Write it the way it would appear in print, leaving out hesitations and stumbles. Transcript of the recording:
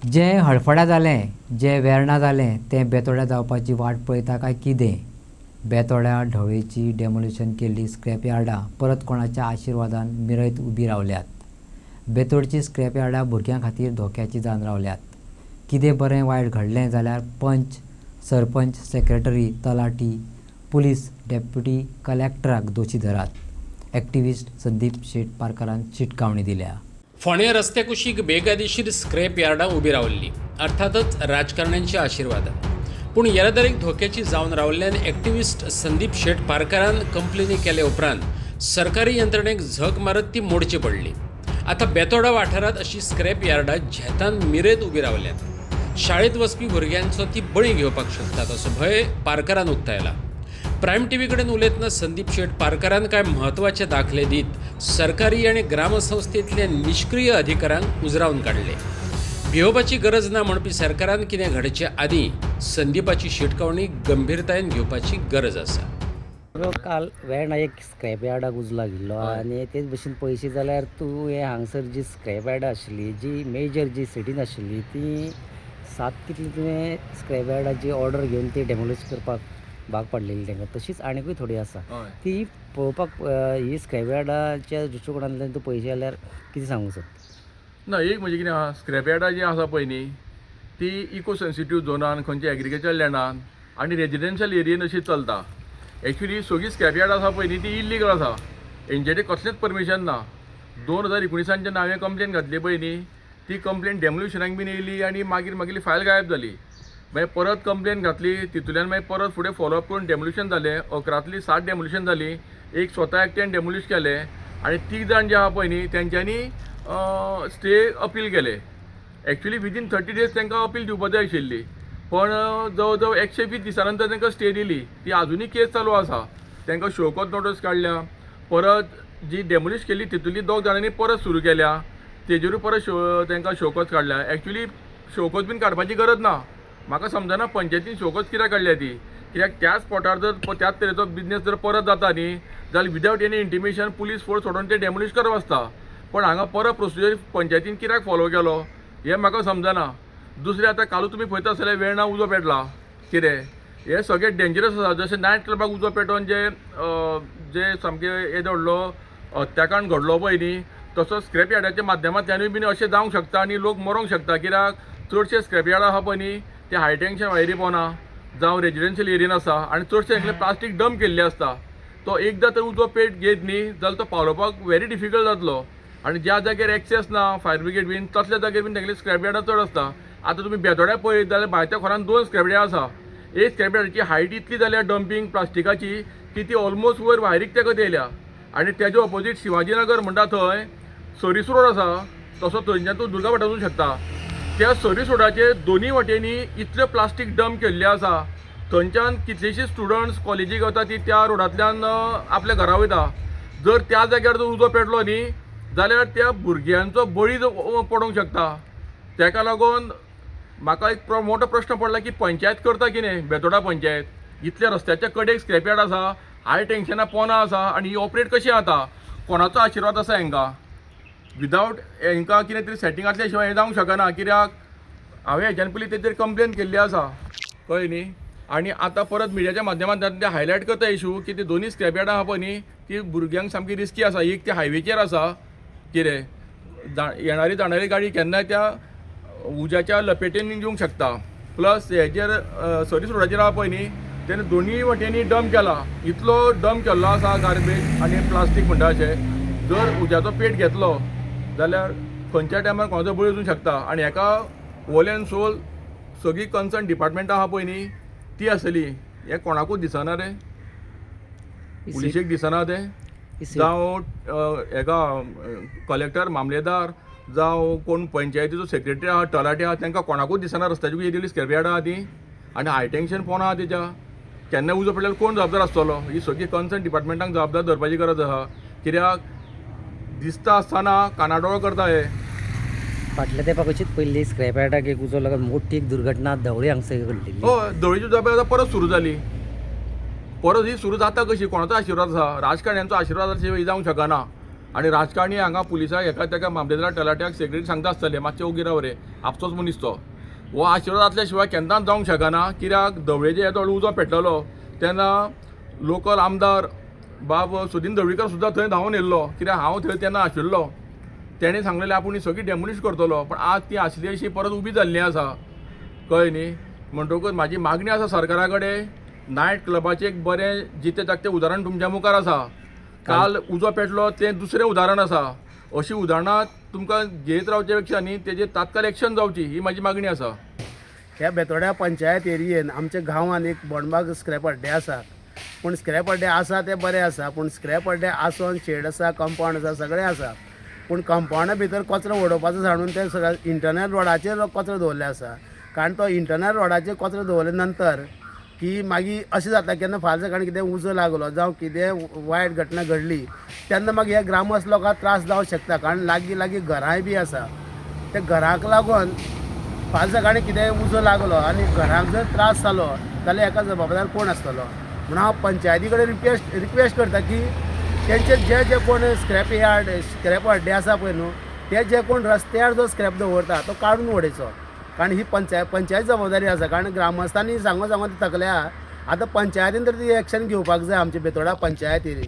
जे हडफड्या जालें, जे वेर्णा जालें तें बेतोड्या जावपाची वाट पळयता काय कितें? बेतोड्या ढवळेची डेमोलिशन केल्ली स्क्रॅप यार्डां परत कोणाच्या आशिर्वादान मिरयत उबी रावल्यात. बेतोडची स्क्रॅप यार्डां भुरग्यां खातीर धोक्याची जावन रावल्यात. कितें बरें वायट घडलें जाल्यार पंच, सरपंच, सेक्रेटरी, तलाटी, पुलीस, डेप्युटी कलेक्टराक दोशी धरात. एक्टिव्हिस्ट संदीप शेट पारकारान शिटकावणी दिल्या. फोंड्या रस्त्या कुशीक बेकायदेशीर स्क्रॅप यार्डां उबी रावल्ली, अर्थातच राजकारण्यांच्या आशिर्वादान. पूण येरादारीक धोक्याची जावन रावल्ल्यान एक्टिव्हिस्ट संदीप शेट पारकारान कंप्लेनी केले उपरांत सरकारी यंत्रणेक झक मारत ती मोडची पडली. आतां बेतोडा वाठारांत अशी स्क्रॅप यार्डां झेतान मिरयत उबी रावल्यात. शाळेत वचपी भुरग्यांचो ती बळी घेवपाक शकतात असो भंय पारकारान उक्तायला. प्रायम टीव्ही कडेन उलयतना संदीप शेट पारकारान कांय म्हत्वाचे दाखले दीत सरकारी आनी ग्रामसंस्थेंतल्या निश्क्रीय अधिकाऱ्यांक उजरावन काडले. भिवपाची गरज ना म्हणपी सरकारान कितें घडचे आदीं संदीपाची शिटकावणी गंभीरतायेन घेवपाची गरज आसा. काल वेर्णा एक स्क्रॅप यार्डाक उजला गेल्लो आनी तेच भशेन पळयशी जाल्यार तूं हे हांगसर जी स्क्रॅप यार्डां आशिल्ली, जी मेजर जी सिटीन आशिल्ली ती 7 कितली तुवें स्क्रॅप यार्डाची ऑर्डर घेवन ती डेमोलिश करपाक भाग पडलेली तांकां. तशीच आनीकूय थोडी आसा ती पळोवपाक. ही स्क्रॅप यार्डाच्या दृश्टिकोणांतल्यान तूं पळयशी जाल्यार कितें सांगूंक सोदता? ना, एक म्हणजे कितें आहा, स्क्रॅप यार्डां जी आसा पळय न्ही ती इको सेन्सिटीव झोनान, खंयच्या एग्रिकल्चर लँडान आनी रेजिडेन्शियल एरियेन अशी चलता. एक्चुली सगळी स्क्रॅप यार्ड आसा पळय न्ही ती इल्लीगल आसा. हेंचेरी कसलेंच परमिशन ना. 2019 जेन्ना हांवें कंप्लेन घातली पळय न्ही ती कंप्लेन डेमोलिशनाक बीन येयली आनी मागीर मागेली फायल गायब जाली. मागीर परत कंप्लेन घातली, तितूंतल्यान मागीर परत फुडें फॉलोअप करून डेमोलिशन जालें. 11तली 7 डेमोलिशन जाली. एक स्वता एकट्यान डेमोलिश केलें आनी 3 जाण जे आहा पळय न्ही तेंच्यांनी स्टे अपील केले. एक्चुली विदीन 30 days तांकां अपील दिवपाक जाय आशिल्ली, पण जवळ जवळ 120 दिसां नंतर तांकां स्टे दिली. ती आजुनूय केस चालू आसा. तांकां शोकत नोटीस काडल्या. परत जी डेमोलिश केल्ली तितूंतली 2 जाणांनी परत सुरू केल्या, तेजेरूय परत तांकां शोकत काडल्या. एक्चुली शोकत बीन काडपाची गरज ना. म्हाका समजना पंचायतीन शोकत कित्याक काडल्या ती. कित्याक त्या स्पॉटार जर त्याच तरेचो बिझनेस जर परत जाता न्ही जाल्यार without any intimation police force सोडून ते डेमोलिश करप आसता. पण हांगा परत प्रोसिजर पंचायतीन कित्याक फॉलो केलो हें म्हाका समजना. दुसरें आतां कालू तुमी पळयता आसतलें वेर्णा उजो पेटला. कितें हें सगळें डेंजरस आसा. जशें नायट क्लबाक उजो पेटोवन जे सामकें येदो व्हडलो हत्याकांड घडलो पळय न्ही तसो स्क्रॅप यार्डाच्या माध्यमांतल्यानूय बीन अशें जावंक शकता आनी लोक मरोंक शकता. कित्याक चडशे स्क्रॅप यार्ड आहा पळय न्ही ते हाय टेंशन वायरी पोवना जावं रेजिडेन्शियल एरियेन आसा आनी चडशे हांगले प्लास्टीक डंप केल्ले आसता. तो एकदां तर उजो पेट घेत न्ही जाल्यार तो पावलोवपाक व्हेरी डिफिकल्ट जातलो. आनी ज्या जाग्यार एक्सेस ना फायर ब्रिगेड बीन तसल्या जाग्यार बीन तेंगेली स्क्रॅप यार्डां चड आसता. आतां तुमी बेतोड्या पळयत जाल्यार भायच्या खोरान 2 स्क्रॅप यार्ड आसा. एक स्क्रॅप यार्डाची हायट इतली जाल्या डंपिंग प्लास्टिकाची की ती ऑलमोस्ट वयर वायरीक तेका येयल्या. आनी तेजे ऑपोजीट शिवाजीनगर म्हणटा थंय सरीस रोड आसा. तसो थंयच्यान तूं दुर्गा वाट वचूंक शकता. त्या सरीस रोडाचे दोनी वाटेनी इतले प्लास्टीक डंप केल्ले आसा. थंयच्यान कितलेशीच स्टुडंट्स कॉलेजीक वता ती त्या रोडांतल्यान आपल्या घरा वयता. जर त्या जाग्यार जर उजो पेटलो न्ही जाल्यार त्या भुरग्यांचो बळी पडोंक शकता. ताका लागून म्हाका एक मोठो प्रश्न पडला की पंचायत करता कितें. बेतोडा पंचायत इतल्या रस्त्याच्या कडेक स्क्रॅप यार्ड आसा, हाय टेंशनां पोनां आसा आनी ही ऑपरेट कशी जाता. कोणाचो आशिर्वाद आसा हांकां? विदावट हांकां कितें तरी सेटिंगांतल्या शिवाय हें जावंक शकना. कित्याक हांवें हेज्यान पयलीं तेजेर कंप्लेन केल्ली आसा कळ्ळें न्ही. आनी आतां परत मिडियाच्या माध्यमांतल्यान ते हायलायट करता इशू की ती दोनी स्क्रॅप यार्डां आहा पळय न्ही ती भुरग्यांक सामकी रिस्की आसा. एक ते हायवेचेर आसा. कितें येणारी जाणारी गाडी केन्नाय त्या उज्याच्या लपेटेन येवंक शकता. प्लस हेजेर सरीस रोडाचेर आहा पळय न्ही तेणें दोनीय वाटेनी डंप केला. इतलो डंप केल्लो आसा गार्बेज आनी प्लास्टीक म्हणटा अशें. जर उज्याचो पेट घेतलो जाल्यार खंयच्या टायमार कोणाचो बळी वचूंक शकता. आनी हेका होल एंड सोल सगळी कन्सर्न डिपार्टमेंटां आहा पळय न्ही ती आसली. हें कोणाकूच दिसना रे. पुलिशेक दिसना तें, जावं हेका कलेक्टर मामलेदार जावं कोण पंचायतीचो सेक्रेटरी आहा तलाटी आहा तांकां कोणाकूच दिसना रस्त्याची येयलेली स्क्रॅप यार्ड आहा ती. आनी हाय टेंशन पोना आहा तेच्या. केन्ना उजो पडल्यार कोण जबाबदार आसतलो? ही सगळी कन्सर्न डिपार्टमेंटांक जबाबदार धरपाची गरज आहा. कित्याक दिसता आसतना कानाडोळो करता हे. फाटल्या तेंपाक अशीच पयली स्क्रॅप यार्डाक एक उजो लागून मोठी एक दुर्घटना धवळी हांगसर घडलेली. हय, धवळीची जबाबदारी परत सुरू जाली. परत ही सुरू जाता कशी? कोणाचो आशिर्वाद आसा? राजकारण्यांचो आशिर्वाद शिवाय जावंक शकना. आनी राजकारणी हांगा पुलिसाक एका तेका मामलेदार तलाट्याक सेक्रेटरी सांगता आसतले मातशें ओगी राव रे आपचोच मनीस तो हो आशिर्वाद आसल्या शिवाय केन्नाच जावंक शकना कित्याक धवळेचे येदो उजो पेटलो तेन्ना लोकल आमदार बाब सुदीन ढवळीकर सुद्दां थंय धांवन येयल्लो कित्याक हांव थंय तेन्ना आशिल्लो तेणें सांगलेलें आपूण ही सगळी डेमोलिश करतलो पण आज ती आसली अशी परत उबी जाल्ली आसा कळ्ळें न्ही म्हणटकूच म्हाजी मागणी आसा सरकारा कडेन नायट क्लबाचें एक बरें जिते जागतें उदाहरण तुमच्या मुखार आसा काल उजो पेटलो तें दुसरें उदाहरण आसा अशीं उदाहरणां तुमकां घेत रावचे पेक्षा न्ही तेजेर तात्काळ एक्शन जावची ही म्हाजी मागणी आसा ह्या बेतोड्या पंचायत एरियेन आमच्या गांवांत एक बोंडबाग स्क्रॅप अड्डे आसा पूण स्क्रॅप अड्डे आसा ते बरे आसा पूण स्क्रॅप अड्डे आसून शेड आसा कंपाउंड आसा सगळें आसा पूण कंपाउंडा भितर कचरो उडोवपाचो सांडून ते सगळ्या इंटरनल रोडाचेर कचरो दवरले आसा कारण तो इंटरनल रोडाचेर कचरो दवरले नंतर की मागीर अशें जाता केन्ना फाल्यां सकाळीं कितें उजो लागलो जावं कितें वायट घटना घडली तेन्ना मागीर ह्या ग्रामस्थ लोकांक त्रास जावंक शकता कारण लागीं लागीं घरांय बी आसा त्या घराक लागून फाल्यां सकाळीं कितें उजो लागलो आनी घराक जर त्रास जालो जाल्यार हेका जबाबदार कोण आसतलो म्हणून हांव पंचायती कडेन रिक्वेस्ट करता की तेंचे जे कोण स्क्रॅप अड्डे आसा पळय न्हू ते जे कोण रस्त्यार जो स्क्रॅप दवरता तो काडून उडयचो कारण ही पंचायत जबाबदारी आसा कारण ग्रामस्थांनी सांगून थकल्या आतां पंचायतीन तर ती एक्शन घेवपाक जाय आमच्या बेतोडा पंचायतीन